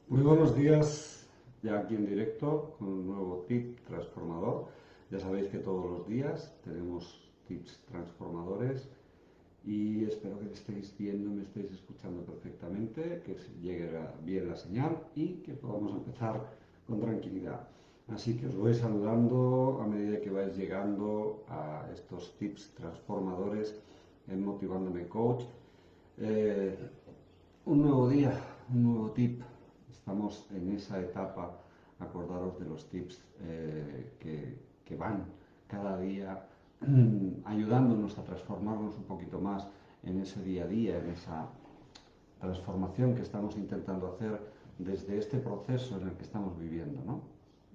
Muy buenos días, ya aquí en directo con un nuevo tip transformador. Ya sabéis que todos los días tenemos tips transformadores y espero que me estéis viendo, me estéis escuchando perfectamente, que os llegue bien la señal y que podamos empezar con tranquilidad. Así que os voy saludando a medida que vais llegando a estos tips transformadores en Motivándome Coach. Eh, un nuevo día, un nuevo tip. Estamos en esa etapa, acordaros de los tips que van cada día ayudándonos a transformarnos un poquito más en ese día a día, en esa transformación que estamos intentando hacer desde este proceso en el que estamos viviendo, ¿no?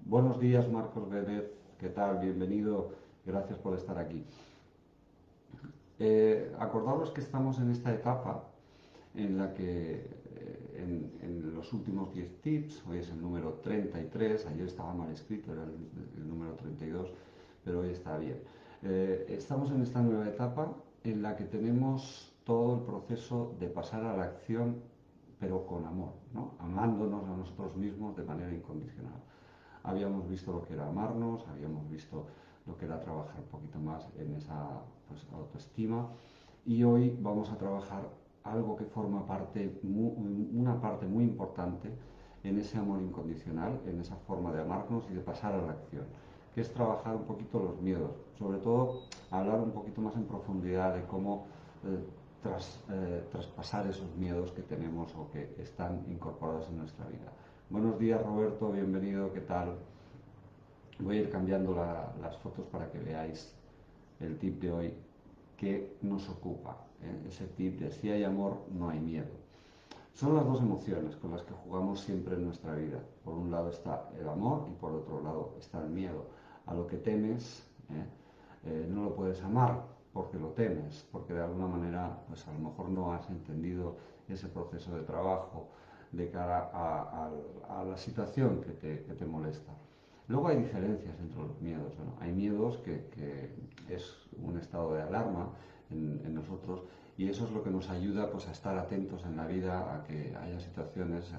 Buenos días, Marcos Vélez, ¿qué tal? Bienvenido, gracias por estar aquí. Acordaros que estamos en esta etapa en la que en los últimos 10 tips, hoy es el número 33, ayer estaba mal escrito, era el número 32, pero hoy está bien. Estamos en esta nueva etapa en la que tenemos todo el proceso de pasar a la acción, pero con amor, ¿no? Amándonos a nosotros mismos de manera incondicional. Habíamos visto lo que era amarnos, habíamos visto lo que era trabajar un poquito más en esa pues, autoestima, y hoy vamos a trabajar algo que forma una parte muy importante en ese amor incondicional, en esa forma de amarnos y de pasar a la acción, que es trabajar un poquito los miedos, sobre todo hablar un poquito más en profundidad de cómo traspasar esos miedos que tenemos o que están incorporados en nuestra vida. Buenos días, Roberto, bienvenido, ¿qué tal? Voy a ir cambiando las fotos para que veáis el tip de hoy que nos ocupa, ¿eh? Ese tip de si hay amor, no hay miedo. Son las dos emociones con las que jugamos siempre en nuestra vida. Por un lado está el amor y por otro lado está el miedo. A lo que temes, no lo puedes amar porque lo temes, porque de alguna manera pues a lo mejor no has entendido ese proceso de trabajo de cara a la situación que te molesta. Luego hay diferencias entre los miedos, ¿no? Hay miedos que es un estado de alarma en nosotros, y eso es lo que nos ayuda pues, a estar atentos en la vida, a que haya situaciones,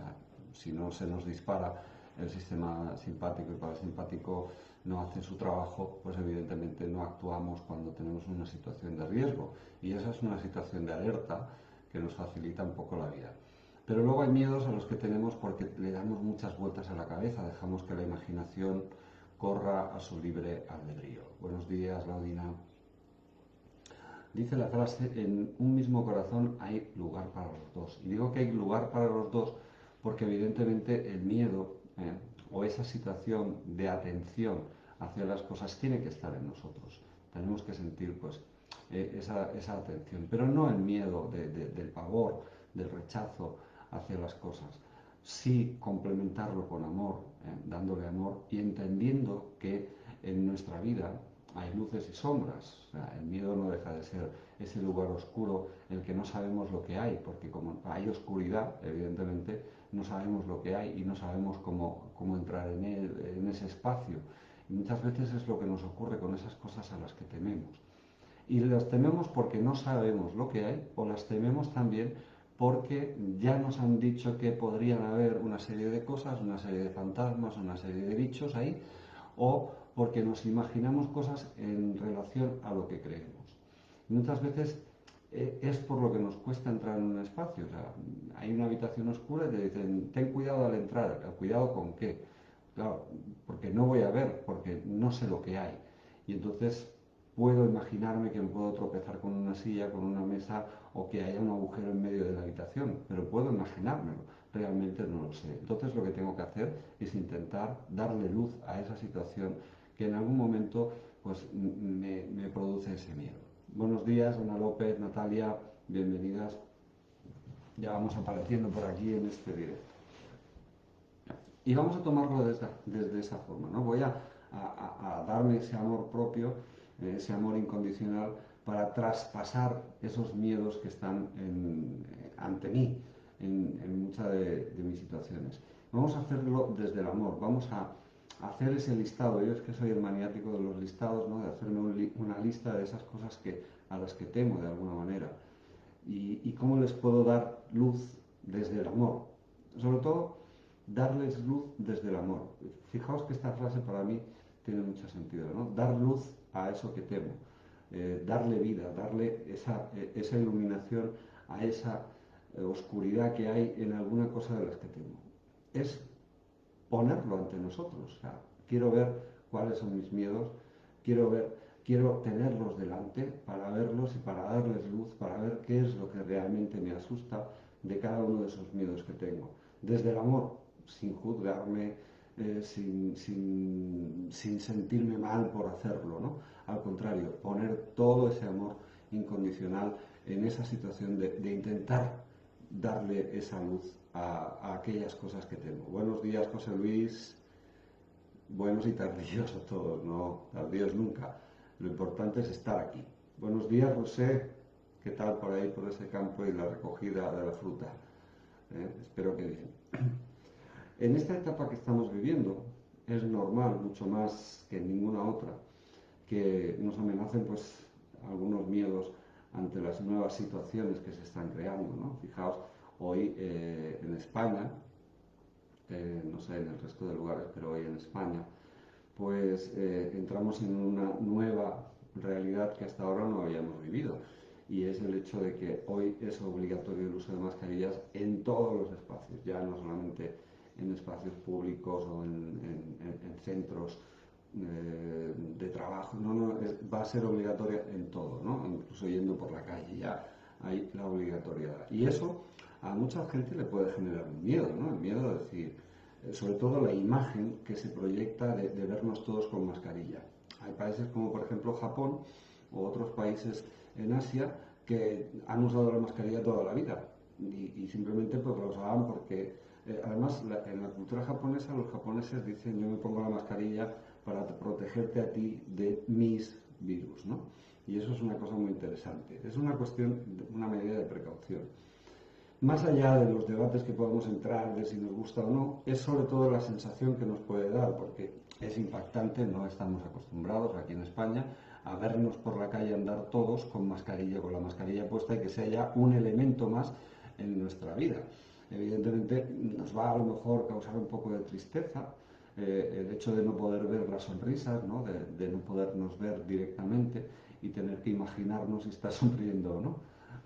si no se nos dispara el sistema simpático y parasimpático no hace su trabajo, pues evidentemente no actuamos cuando tenemos una situación de riesgo. Y esa es una situación de alerta que nos facilita un poco la vida. Pero luego hay miedos a los que tenemos porque le damos muchas vueltas a la cabeza, dejamos que la imaginación corra a su libre albedrío. Buenos días, Laudina. Dice la frase, en un mismo corazón hay lugar para los dos. Y digo que hay lugar para los dos porque evidentemente el miedo o esa situación de atención hacia las cosas tiene que estar en nosotros. Tenemos que sentir pues esa atención, pero no el miedo del pavor, del rechazo hacia las cosas. Sí complementarlo con amor, dándole amor y entendiendo que en nuestra vida hay luces y sombras. O sea, el miedo no deja de ser ese lugar oscuro en el que no sabemos lo que hay, porque como hay oscuridad, evidentemente, no sabemos lo que hay y no sabemos cómo entrar en ese espacio. Y muchas veces es lo que nos ocurre con esas cosas a las que tememos. Y las tememos porque no sabemos lo que hay, o las tememos también porque ya nos han dicho que podrían haber una serie de cosas, una serie de fantasmas, una serie de bichos ahí, o porque nos imaginamos cosas en relación a lo que creemos. Y muchas veces es por lo que nos cuesta entrar en un espacio. O sea, hay una habitación oscura y te dicen, ten cuidado al entrar. ¿Cuidado con qué? Claro, porque no voy a ver, porque no sé lo que hay. Y entonces puedo imaginarme que me puedo tropezar con una silla, con una mesa, o que haya un agujero en medio de la habitación, pero puedo imaginármelo, realmente no lo sé. Entonces lo que tengo que hacer es intentar darle luz a esa situación que en algún momento pues, me produce ese miedo. Buenos días, Ana López, Natalia, bienvenidas. Ya vamos apareciendo por aquí en este directo. Y vamos a tomarlo desde esa forma, ¿no? Voy a darme ese amor propio, ese amor incondicional para traspasar esos miedos que están ante mí en muchas de mis situaciones. Vamos a hacerlo desde el amor, vamos a hacer ese listado. Yo es que soy el maniático de los listados, ¿no? De hacerme una lista de esas cosas a las que temo de alguna manera. Y cómo les puedo dar luz desde el amor. Sobre todo darles luz desde el amor. Fijaos que esta frase para mí tiene mucho sentido, ¿no? Dar luz a eso que temo, darle vida, darle esa iluminación a esa oscuridad que hay en alguna cosa de las que temo. Es ponerlo ante nosotros. O sea, quiero ver cuáles son mis miedos, quiero tenerlos delante para verlos y para darles luz, para ver qué es lo que realmente me asusta de cada uno de esos miedos que tengo. Desde el amor, sin juzgarme, sin sentirme mal por hacerlo, ¿no? Al contrario, poner todo ese amor incondicional en esa situación de intentar darle esa luz a aquellas cosas que tengo. Buenos días, José Luis. Buenos y tardíos a todos, no tardíos nunca. Lo importante es estar aquí. Buenos días, José. ¿Qué tal por ahí, por ese campo y la recogida de la fruta? Espero que bien. En esta etapa que estamos viviendo es normal, mucho más que en ninguna otra, que nos amenacen pues algunos miedos ante las nuevas situaciones que se están creando, ¿no? Fijaos, hoy en España, no sé en el resto de lugares, pero hoy en España, pues entramos en una nueva realidad que hasta ahora no habíamos vivido. Y es el hecho de que hoy es obligatorio el uso de mascarillas en todos los espacios, ya no solamente en espacios públicos o en centros de trabajo, va a ser obligatoria en todo, ¿no? Incluso yendo por la calle ya hay la obligatoriedad. Y eso a mucha gente le puede generar un miedo, ¿no? El miedo de decir, sobre todo la imagen que se proyecta de vernos todos con mascarilla. Hay países como por ejemplo Japón o otros países en Asia que han usado la mascarilla toda la vida y simplemente pues la usaban porque además en la cultura japonesa los japoneses dicen yo me pongo la mascarilla para protegerte a ti de mis virus, ¿no? Y eso es una cosa muy interesante. Es una cuestión, una medida de precaución. Más allá de los debates que podemos entrar de si nos gusta o no, es sobre todo la sensación que nos puede dar, porque es impactante, no estamos acostumbrados aquí en España a vernos por la calle andar todos con mascarilla, con la mascarilla puesta y que sea ya un elemento más en nuestra vida. Evidentemente nos va a lo mejor causar un poco de tristeza el hecho de no poder ver las sonrisas, ¿no? De no podernos ver directamente y tener que imaginarnos si está sonriendo o no,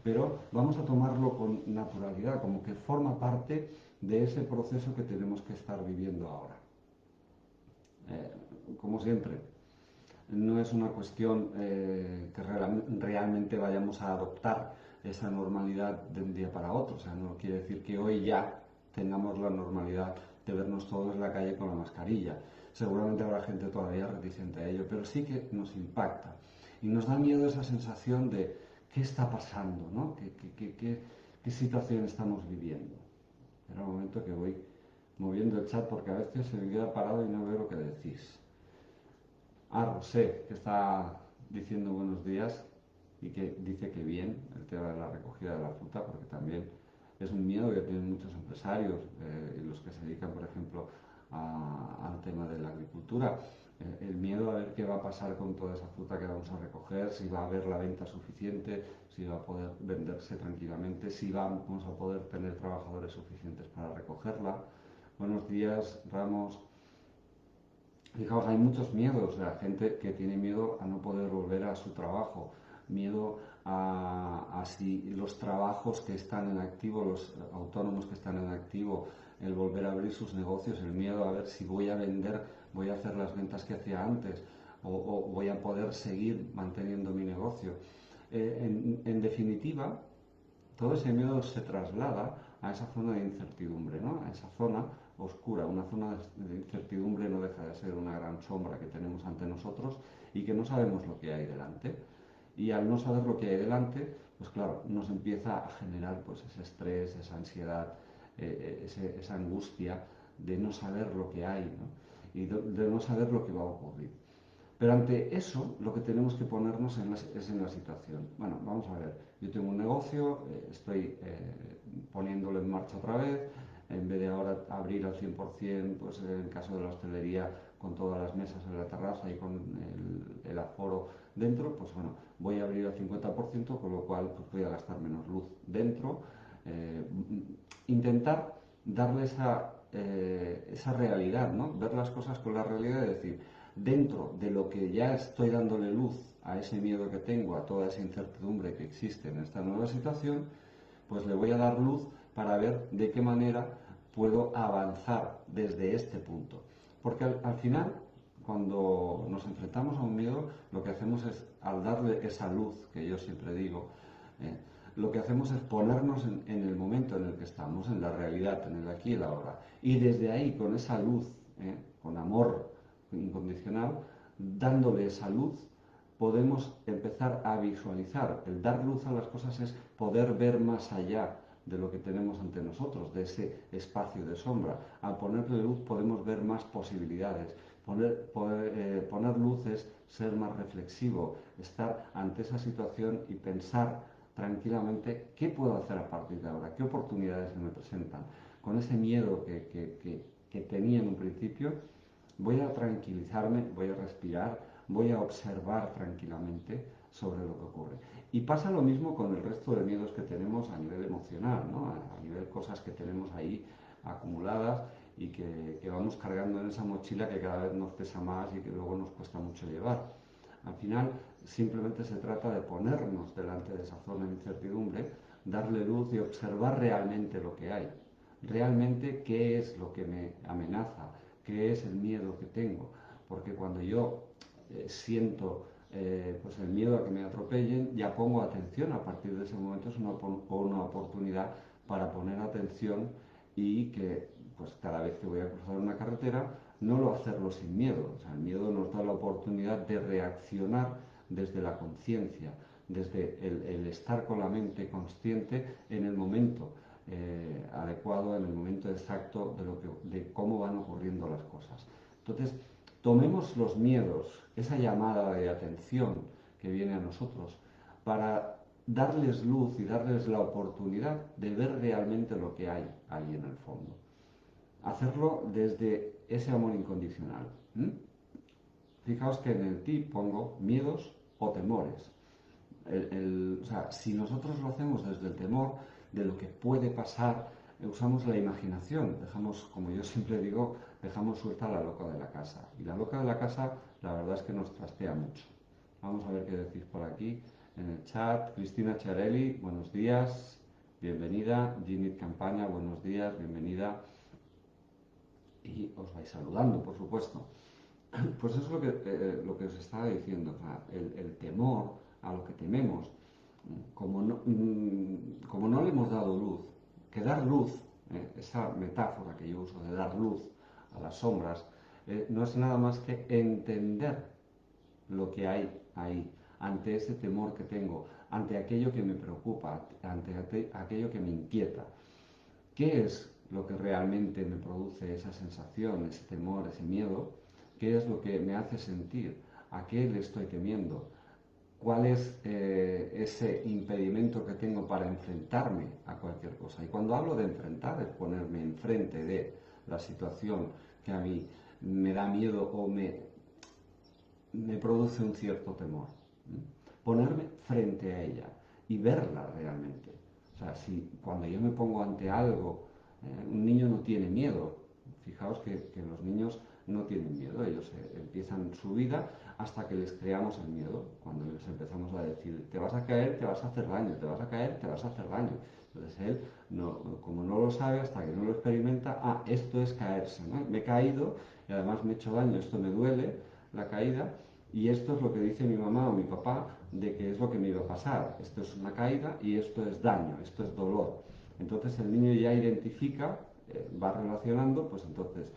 pero vamos a tomarlo con naturalidad, como que forma parte de ese proceso que tenemos que estar viviendo ahora. Como siempre, no es una cuestión que realmente vayamos a adoptar esa normalidad de un día para otro, o sea, no quiere decir que hoy ya tengamos la normalidad de vernos todos en la calle con la mascarilla. Seguramente habrá gente todavía reticente a ello, pero sí que nos impacta y nos da miedo esa sensación de qué está pasando, ¿no? ¿Qué situación estamos viviendo? Era un momento que voy moviendo el chat porque a veces se me queda parado y no veo lo que decís. Rosé, que está diciendo buenos días y que dice que bien el tema de la recogida de la fruta, porque también es un miedo que tienen muchos empresarios y los que se dedican, por ejemplo, al tema de la agricultura. El miedo a ver qué va a pasar con toda esa fruta que vamos a recoger, si va a haber la venta suficiente, si va a poder venderse tranquilamente, si vamos a poder tener trabajadores suficientes para recogerla. Buenos días, Ramos. Fijaos, hay muchos miedos, la gente que tiene miedo a no poder volver a su trabajo, miedo a si los trabajos que están en activo, los autónomos que están en activo, el volver a abrir sus negocios, el miedo a ver si voy a vender, voy a hacer las ventas que hacía antes o voy a poder seguir manteniendo mi negocio. En definitiva, todo ese miedo se traslada a esa zona de incertidumbre, ¿no? A esa zona oscura. Una zona de incertidumbre no deja de ser una gran sombra que tenemos ante nosotros y que no sabemos lo que hay delante. Y al no saber lo que hay delante, pues claro, nos empieza a generar pues ese estrés, esa ansiedad, esa angustia de no saber lo que hay, ¿no? Y de no saber lo que va a ocurrir. Pero ante eso, lo que tenemos que ponernos es en la situación. Bueno, vamos a ver, yo tengo un negocio, estoy poniéndolo en marcha otra vez, en vez de ahora abrir al 100%, pues en el caso de la hostelería, con todas las mesas en la terraza y con el aforo dentro, pues bueno, voy a abrir al 50%, con lo cual pues voy a gastar menos luz dentro. Intentar darle esa realidad, ¿no? Ver las cosas con la realidad y decir, dentro de lo que ya estoy dándole luz a ese miedo que tengo, a toda esa incertidumbre que existe en esta nueva situación, pues le voy a dar luz para ver de qué manera puedo avanzar desde este punto. Porque al final, cuando nos enfrentamos a un miedo, lo que hacemos es, al darle esa luz, que yo siempre digo, eh, lo que hacemos es ponernos en el momento en el que estamos, en la realidad, en el aquí y el ahora. Y desde ahí, con esa luz, con amor incondicional, dándole esa luz, podemos empezar a visualizar. El dar luz a las cosas es poder ver más allá de lo que tenemos ante nosotros, de ese espacio de sombra. Al ponerle luz podemos ver más posibilidades. Poner luz es ser más reflexivo, estar ante esa situación y pensar tranquilamente qué puedo hacer a partir de ahora, qué oportunidades se me presentan. Con ese miedo que tenía en un principio, voy a tranquilizarme, voy a respirar, voy a observar tranquilamente sobre lo que ocurre. Y pasa lo mismo con el resto de miedos que tenemos a nivel emocional, ¿no? A nivel cosas que tenemos ahí acumuladas y que vamos cargando en esa mochila que cada vez nos pesa más y que luego nos cuesta mucho llevar. Al final, simplemente se trata de ponernos delante de esa zona de incertidumbre, darle luz y observar realmente lo que hay. Realmente qué es lo que me amenaza, qué es el miedo que tengo. Porque cuando yo siento pues el miedo a que me atropellen, ya pongo atención. A partir de ese momento es una oportunidad para poner atención y que pues cada vez que voy a cruzar una carretera no lo hacerlo sin miedo. O sea, el miedo nos da la oportunidad de reaccionar desde la conciencia, desde el estar con la mente consciente en el momento adecuado, en el momento exacto de cómo van ocurriendo las cosas. Entonces, tomemos los miedos, esa llamada de atención que viene a nosotros, para darles luz y darles la oportunidad de ver realmente lo que hay ahí en el fondo. Hacerlo desde ese amor incondicional. Fijaos que en el tip pongo miedos o temores. O sea, si nosotros lo hacemos desde el temor de lo que puede pasar, usamos la imaginación, dejamos, como yo siempre digo, dejamos suelta a la loca de la casa. Y la loca de la casa, la verdad es que nos trastea mucho. Vamos a ver qué decís por aquí en el chat. Cristina Charelli, buenos días, bienvenida. Ginit Campaña, buenos días, bienvenida. Y os vais saludando, por supuesto. Pues eso es lo que os estaba diciendo, o sea, el temor a lo que tememos, como no le hemos dado luz, que dar luz, esa metáfora que yo uso de dar luz a las sombras, no es nada más que entender lo que hay ahí, ante ese temor que tengo, ante aquello que me preocupa, ante aquello que me inquieta. ¿Qué es lo que realmente me produce esa sensación, ese temor, ese miedo? ¿Qué es lo que me hace sentir? ¿A qué le estoy temiendo? ¿Cuál es ese impedimento que tengo para enfrentarme a cualquier cosa? Y cuando hablo de enfrentar, es ponerme enfrente de la situación que a mí me da miedo o me produce un cierto temor. Ponerme frente a ella y verla realmente. O sea, si cuando yo me pongo ante algo, un niño no tiene miedo. Fijaos que los niños no tienen miedo, ellos empiezan su vida hasta que les creamos el miedo, cuando les empezamos a decir, te vas a caer, te vas a hacer daño, te vas a caer, te vas a hacer daño. Entonces él, como no lo sabe, hasta que no lo experimenta, esto es caerse, ¿no? Me he caído y además me he hecho daño, esto me duele, la caída, y esto es lo que dice mi mamá o mi papá de que es lo que me iba a pasar. Esto es una caída y esto es daño, esto es dolor. Entonces el niño ya identifica, va relacionando, pues entonces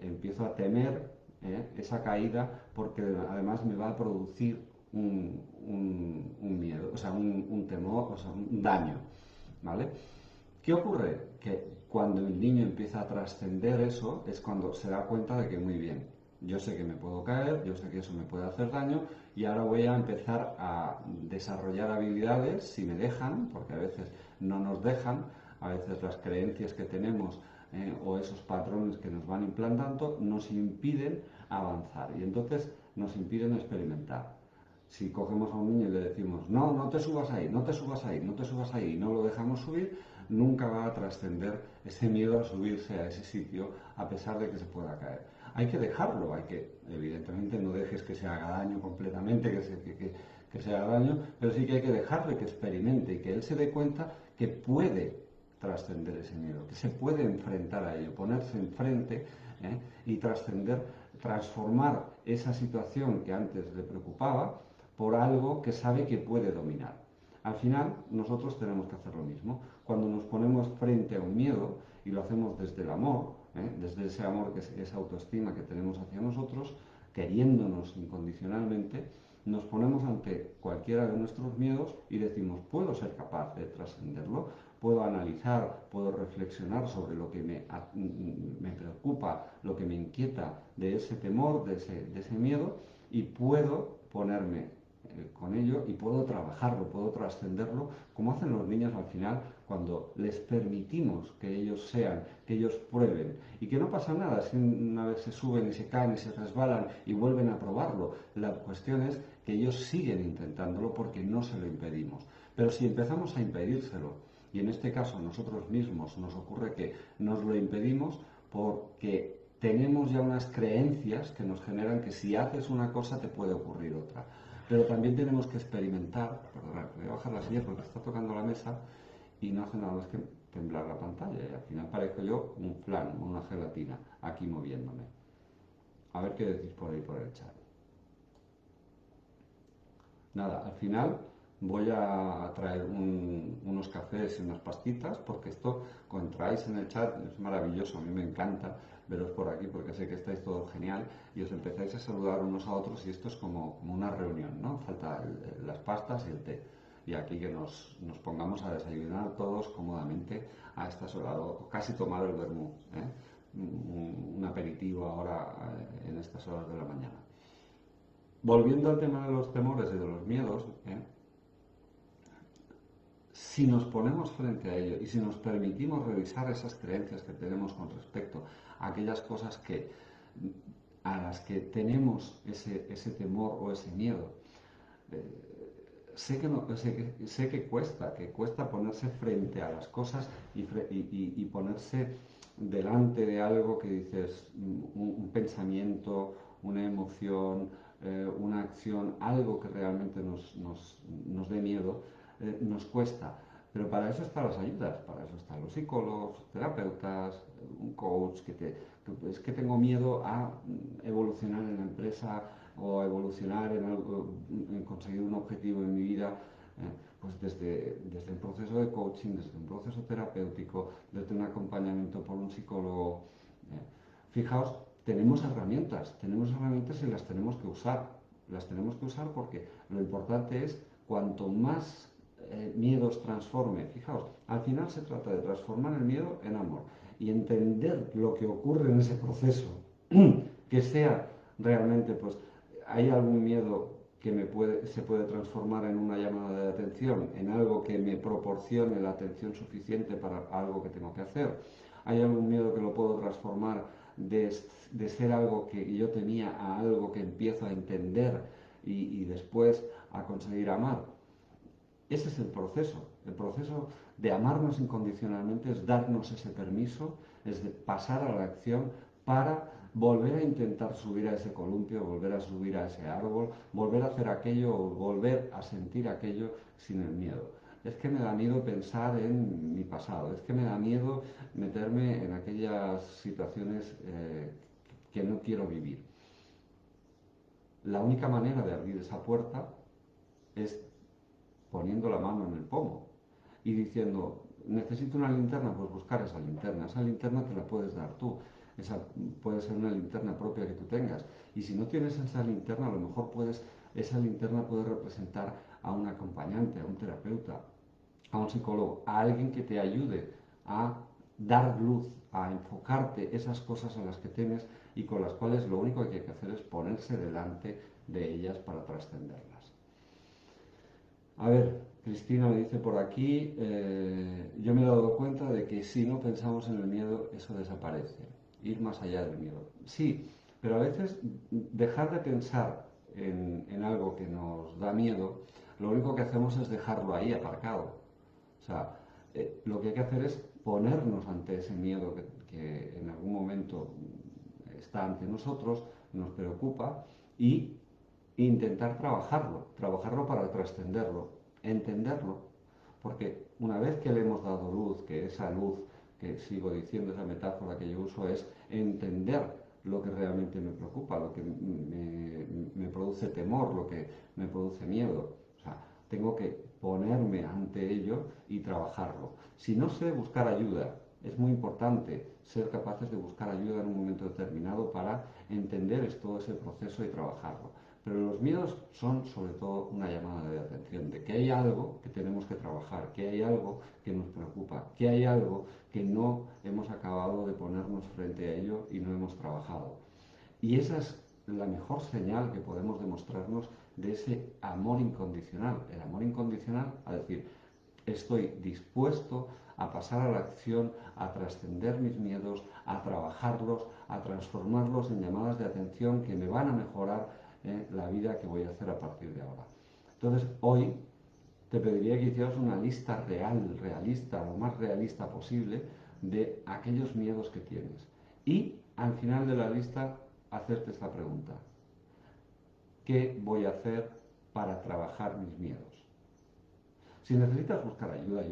empiezo a temer esa caída porque además me va a producir un miedo, o sea, un temor, o sea, un daño, ¿vale? ¿Qué ocurre? Que cuando el niño empieza a trascender eso es cuando se da cuenta de que muy bien, yo sé que me puedo caer, yo sé que eso me puede hacer daño y ahora voy a empezar a desarrollar habilidades si me dejan, porque a veces no nos dejan, a veces las creencias que tenemos o esos patrones que nos van implantando nos impiden avanzar y entonces nos impiden experimentar. Si cogemos a un niño y le decimos, no, no te subas ahí, no te subas ahí, no te subas ahí, y no lo dejamos subir, nunca va a trascender ese miedo a subirse a ese sitio a pesar de que se pueda caer. Hay que dejarlo, evidentemente no dejes que se haga daño completamente, que se haga daño, pero sí que hay que dejarle que experimente y que él se dé cuenta que puede trascender ese miedo, que se puede enfrentar a ello, ponerse enfrente y trascender, transformar esa situación que antes le preocupaba por algo que sabe que puede dominar. Al final, nosotros tenemos que hacer lo mismo. Cuando nos ponemos frente a un miedo y lo hacemos desde el amor, desde ese amor, que es esa autoestima que tenemos hacia nosotros, queriéndonos incondicionalmente, nos ponemos ante cualquiera de nuestros miedos y decimos, puedo ser capaz de trascenderlo, puedo analizar, puedo reflexionar sobre lo que me preocupa, lo que me inquieta de ese temor, de ese miedo, y puedo ponerme con ello y puedo trabajarlo, puedo trascenderlo, como hacen los niños al final cuando les permitimos que ellos sean, que ellos prueben y que no pasa nada si una vez se suben y se caen y se resbalan y vuelven a probarlo. La cuestión es que ellos siguen intentándolo porque no se lo impedimos. Pero si empezamos a impedírselo, y en este caso nosotros mismos nos ocurre que nos lo impedimos porque tenemos ya unas creencias que nos generan que si haces una cosa te puede ocurrir otra. Pero también tenemos que experimentar, perdona, voy a bajar la silla porque está tocando la mesa y no hace nada más que temblar la pantalla y al final parezco yo un flan, una gelatina, aquí moviéndome. A ver qué decís por ahí por el chat. Nada, al final voy a traer unos cafés y unas pastitas porque esto, cuando entráis en el chat, es maravilloso, a mí me encanta veros por aquí porque sé que estáis todos genial y os empezáis a saludar unos a otros y esto es como una reunión, ¿no? Falta las pastas y el té. Y aquí que nos pongamos a desayunar todos cómodamente a estas horas, o casi tomar el vermú, un aperitivo ahora en estas horas de la mañana. Volviendo al tema de los temores y de los miedos, si nos ponemos frente a ello y si nos permitimos revisar esas creencias que tenemos con respecto a aquellas cosas a las que tenemos ese temor o ese miedo, sé que cuesta ponerse frente a las cosas y ponerse delante de algo que dices, un pensamiento, una emoción, una acción, algo que realmente nos dé miedo, nos cuesta. Pero para eso están las ayudas, para eso están los psicólogos, terapeutas, un coach, es que tengo miedo a evolucionar en la empresa o a evolucionar en conseguir un objetivo en mi vida, pues desde un proceso de coaching, desde un proceso terapéutico, desde un acompañamiento por un psicólogo. Fijaos, tenemos herramientas y las tenemos que usar. Las tenemos que usar porque lo importante es cuanto más miedos transforme. Fijaos, al final se trata de transformar el miedo en amor y entender lo que ocurre en ese proceso, que sea realmente, pues, hay algún miedo que se puede transformar en una llamada de atención, en algo que me proporcione la atención suficiente para algo que tengo que hacer. Hay algún miedo que lo puedo transformar de ser algo que yo tenía a algo que empiezo a entender y después a conseguir amar. Ese es el proceso. El proceso de amarnos incondicionalmente es darnos ese permiso, es de pasar a la acción para volver a intentar subir a ese columpio, volver a subir a ese árbol, volver a hacer aquello o volver a sentir aquello sin el miedo. Es que me da miedo pensar en mi pasado, es que me da miedo meterme en aquellas situaciones que no quiero vivir. La única manera de abrir esa puerta es poniendo la mano en el pomo y diciendo, necesito una linterna, pues buscar esa linterna. Esa linterna te la puedes dar tú. Esa puede ser una linterna propia que tú tengas. Y si no tienes esa linterna, a lo mejor esa linterna puede representar a un acompañante, a un terapeuta, a un psicólogo, a alguien que te ayude a dar luz, a enfocarte esas cosas a las que tienes y con las cuales lo único que hay que hacer es ponerse delante de ellas para trascenderlas. A ver, Cristina me dice por aquí, yo me he dado cuenta de que si no pensamos en el miedo, eso desaparece, ir más allá del miedo. Sí, pero a veces dejar de pensar en algo que nos da miedo, lo único que hacemos es dejarlo ahí aparcado. O sea, Lo que hay que hacer es ponernos ante ese miedo que en algún momento está ante nosotros, nos preocupa, y intentar trabajarlo para trascenderlo, entenderlo, porque una vez que le hemos dado luz, que esa luz, que sigo diciendo, esa metáfora que yo uso, es entender lo que realmente me preocupa, lo que me produce temor, lo que me produce miedo. O sea, tengo que ponerme ante ello y trabajarlo. Si no sé buscar ayuda, es muy importante ser capaces de buscar ayuda en un momento determinado para entender todo ese proceso y trabajarlo. Pero los miedos son sobre todo una llamada de atención, de que hay algo que tenemos que trabajar, que hay algo que nos preocupa, que hay algo que no hemos acabado de ponernos frente a ello y no hemos trabajado. Y esa es la mejor señal que podemos demostrarnos de ese amor incondicional. El amor incondicional, a decir, estoy dispuesto a pasar a la acción, a trascender mis miedos, a trabajarlos, a transformarlos en llamadas de atención que me van a mejorar la vida que voy a hacer a partir de ahora. Entonces, hoy te pediría que hicieras una lista realista, lo más realista posible, de aquellos miedos que tienes. Y al final de la lista, hacerte esta pregunta. ¿Qué voy a hacer para trabajar mis miedos? Si necesitas buscar ayuda,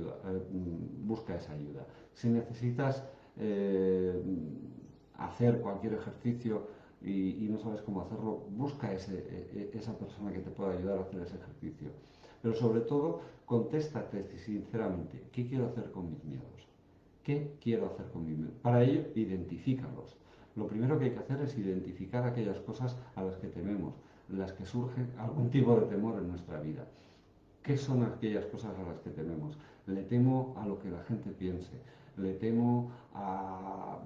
busca esa ayuda. Si necesitas eh, hacer cualquier ejercicio y no sabes cómo hacerlo, busca esa persona que te pueda ayudar a hacer ese ejercicio. Pero sobre todo, contéstate sinceramente, ¿qué quiero hacer con mis miedos? ¿Qué quiero hacer con mis miedos? Para ello, identifícalos. Lo primero que hay que hacer es identificar aquellas cosas a las que tememos, las que surgen algún tipo de temor en nuestra vida. ¿Qué son aquellas cosas a las que tememos? Le temo a lo que la gente piense, le temo a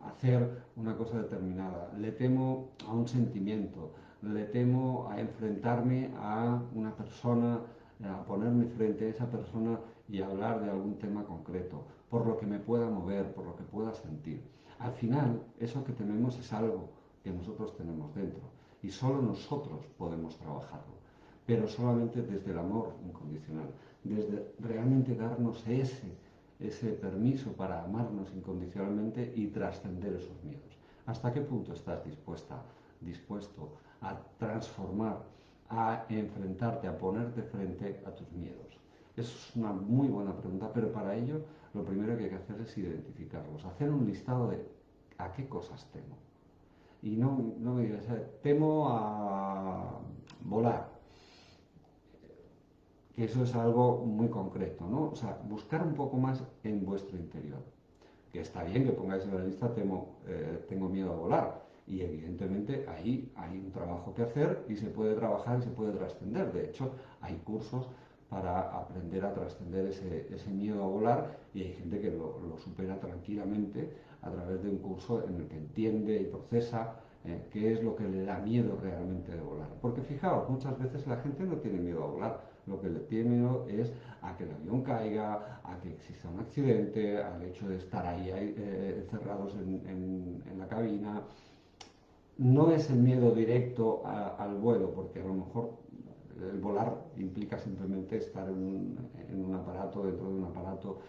hacer una cosa determinada, le temo a un sentimiento, le temo a enfrentarme a una persona, a ponerme frente a esa persona y hablar de algún tema concreto, por lo que me pueda mover, por lo que pueda sentir. Al final, eso que tememos es algo que nosotros tenemos dentro y solo nosotros podemos trabajarlo, pero solamente desde el amor incondicional, desde realmente darnos ese permiso para amarnos incondicionalmente y trascender esos miedos. ¿Hasta qué punto estás dispuesto a transformar, a enfrentarte, a ponerte frente a tus miedos? Eso es una muy buena pregunta, pero para ello lo primero que hay que hacer es identificarlos, hacer un listado de a qué cosas temo. Y no me digas, temo a volar, que eso es algo muy concreto, ¿no? O sea, buscar un poco más en vuestro interior. Que está bien que pongáis en la lista tengo miedo a volar. Y evidentemente ahí hay un trabajo que hacer y se puede trabajar y se puede trascender. De hecho, hay cursos para aprender a trascender ese miedo a volar y hay gente que lo supera tranquilamente a través de un curso en el que entiende y procesa qué es lo que le da miedo realmente de volar. Porque fijaos, muchas veces la gente no tiene miedo a volar, lo que le tiene miedo es a que el avión caiga, a que exista un accidente, al hecho de estar ahí encerrados en la cabina. No es el miedo directo al vuelo, porque a lo mejor el volar implica simplemente estar en un aparato, dentro de un aparato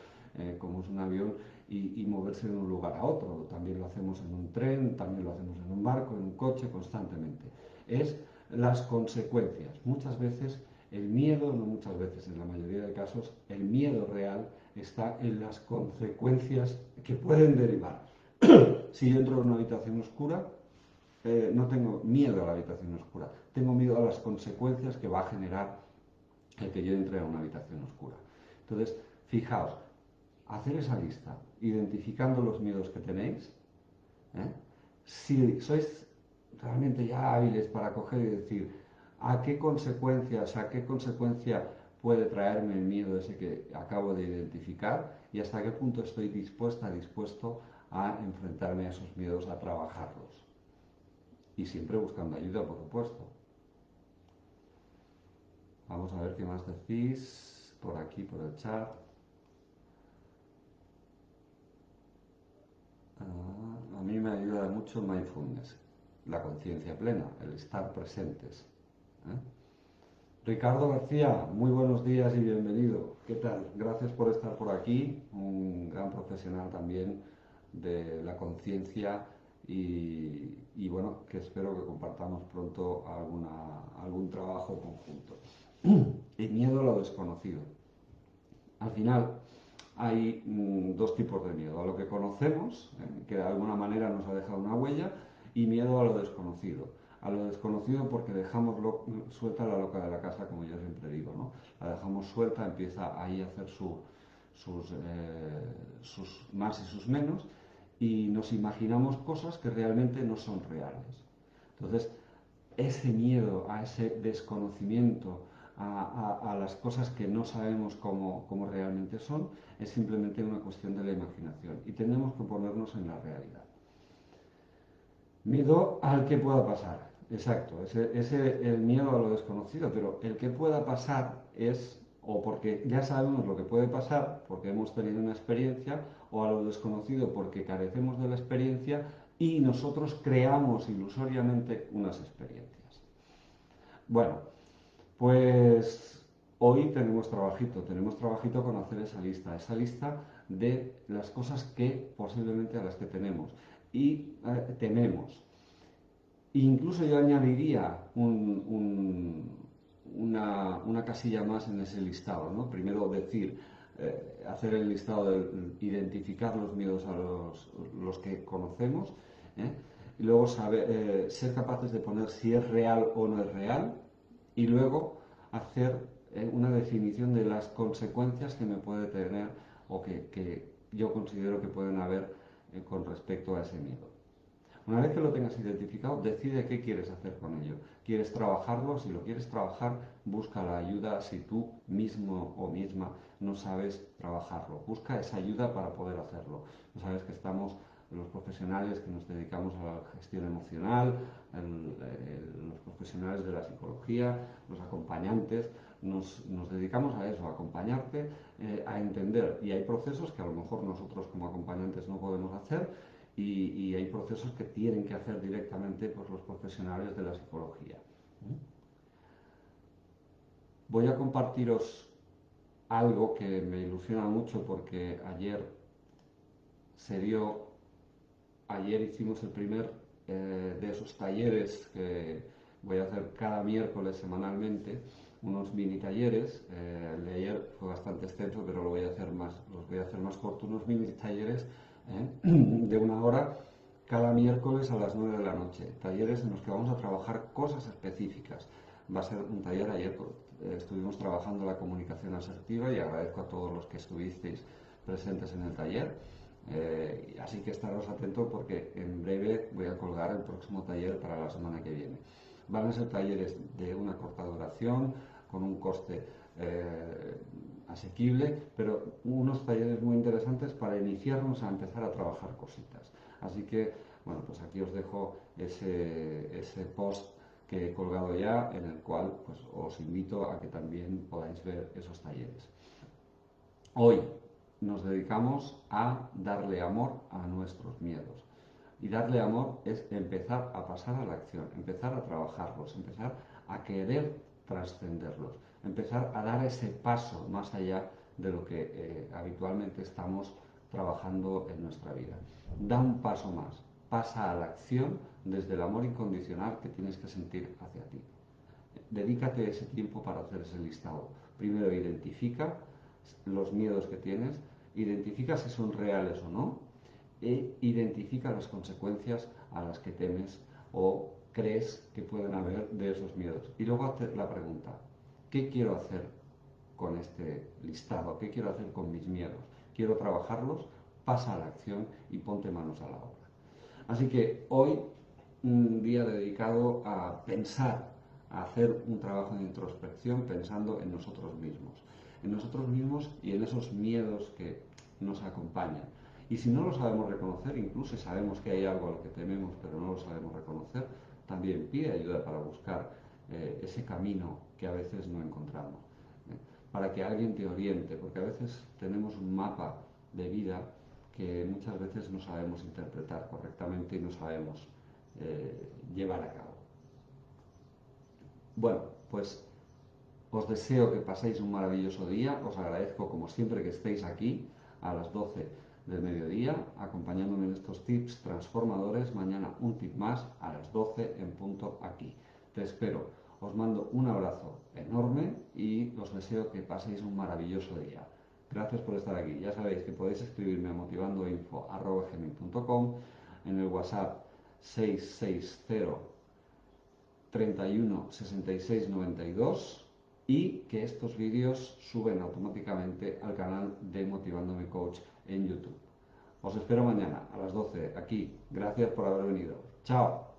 como es un avión, y moverse de un lugar a otro. También lo hacemos en un tren, también lo hacemos en un barco, en un coche, constantemente. Es las consecuencias. Muchas veces el miedo, no muchas veces, en la mayoría de casos, el miedo real está en las consecuencias que pueden derivar. Si yo entro en una habitación oscura, no tengo miedo a la habitación oscura, tengo miedo a las consecuencias que va a generar el que yo entre a una habitación oscura. Entonces, fijaos, hacer esa lista, identificando los miedos que tenéis, ¿eh? Si sois realmente ya hábiles para coger y decir a qué consecuencia puede traerme el miedo ese que acabo de identificar y hasta qué punto estoy dispuesto a enfrentarme a esos miedos, a trabajarlos. Y siempre buscando ayuda, por supuesto. Vamos a ver qué más decís por aquí, por el chat. A mí me ayuda mucho mindfulness, la conciencia plena, el estar presentes. ¿Eh? Ricardo García, muy buenos días y bienvenido. ¿Qué tal? Gracias por estar por aquí, un gran profesional también de la conciencia y bueno, que espero que compartamos pronto algún trabajo conjunto. El miedo a lo desconocido. Al final hay dos tipos de miedo, a lo que conocemos, que de alguna manera nos ha dejado una huella, y miedo a lo desconocido. A lo desconocido porque dejamos suelta la loca de la casa, como yo siempre digo, ¿no? La dejamos suelta, empieza ahí a hacer sus más y sus menos, y nos imaginamos cosas que realmente no son reales. Entonces, ese miedo a ese desconocimiento, a las cosas que no sabemos cómo realmente son, es simplemente una cuestión de la imaginación y tenemos que ponernos en la realidad. Miedo al que pueda pasar, exacto, ese el miedo a lo desconocido, pero el que pueda pasar es o porque ya sabemos lo que puede pasar, porque hemos tenido una experiencia, o a lo desconocido porque carecemos de la experiencia y nosotros creamos ilusoriamente unas experiencias. Bueno, pues hoy tenemos trabajito con hacer esa lista de las cosas que posiblemente a las que tenemos y tememos. Incluso yo añadiría una casilla más en ese listado, ¿no? Primero decir, hacer el listado de identificar los miedos a los que conocemos, ¿eh? Y luego ser capaces de poner si es real o no es real, y luego hacer una definición de las consecuencias que me puede tener o que yo considero que pueden haber con respecto a ese miedo. Una vez que lo tengas identificado, decide qué quieres hacer con ello. ¿Quieres trabajarlo? Si lo quieres trabajar, busca la ayuda si tú mismo o misma no sabes trabajarlo. Busca esa ayuda para poder hacerlo. No sabes que estamos los profesionales que nos dedicamos a la gestión emocional, los profesionales de la psicología, los acompañantes, nos dedicamos a eso, a acompañarte, a entender. Y hay procesos que a lo mejor nosotros como acompañantes no podemos hacer y hay procesos que tienen que hacer directamente pues, los profesionales de la psicología. Voy a compartiros algo que me ilusiona mucho porque ayer hicimos el primer de esos talleres que voy a hacer cada miércoles semanalmente, unos mini talleres. El de ayer fue bastante extenso, pero los voy a hacer más cortos, unos mini talleres de 1 hora cada miércoles a las 9 de la noche. Talleres en los que vamos a trabajar cosas específicas. Va a ser un taller, ayer estuvimos trabajando la comunicación asertiva y agradezco a todos los que estuvisteis presentes en el taller. Así que estaros atentos porque en breve voy a colgar el próximo taller para la semana que viene. Van a ser talleres de una corta duración, con un coste asequible, pero unos talleres muy interesantes para iniciarnos a empezar a trabajar cositas. Así que, bueno, pues aquí os dejo ese post que he colgado ya, en el cual pues, os invito a que también podáis ver esos talleres. Hoy nos dedicamos a darle amor a nuestros miedos. Y darle amor es empezar a pasar a la acción, empezar a trabajarlos, empezar a querer trascenderlos, empezar a dar ese paso más allá de lo que habitualmente estamos trabajando en nuestra vida. Da un paso más, pasa a la acción desde el amor incondicional que tienes que sentir hacia ti. Dedícate ese tiempo para hacer ese listado. Primero identifica los miedos que tienes, identifica si son reales o no, e identifica las consecuencias a las que temes o crees que pueden haber de esos miedos. Y luego hacer la pregunta, ¿qué quiero hacer con este listado? ¿Qué quiero hacer con mis miedos? ¿Quiero trabajarlos? Pasa a la acción y ponte manos a la obra. Así que hoy, un día dedicado a pensar, a hacer un trabajo de introspección pensando en nosotros mismos y en esos miedos que nos acompañan. Y si no lo sabemos reconocer, incluso sabemos que hay algo a lo que tememos, pero no lo sabemos reconocer, también pide ayuda para buscar ese camino que a veces no encontramos. Para que alguien te oriente, porque a veces tenemos un mapa de vida que muchas veces no sabemos interpretar correctamente y no sabemos llevar a cabo. Bueno, pues Os deseo que paséis un maravilloso día. Os agradezco como siempre que estéis aquí a las 12 del mediodía acompañándome en estos tips transformadores. Mañana un tip más a las 12 en punto aquí. Te espero. Os mando un abrazo enorme y os deseo que paséis un maravilloso día. Gracias por estar aquí. Ya sabéis que podéis escribirme a motivandoinfo@gmail.com, en el WhatsApp 660 31 66 92, y que estos vídeos suben automáticamente al canal de Motivándome Coach en YouTube. Os espero mañana a las 12 aquí. Gracias por haber venido. Chao.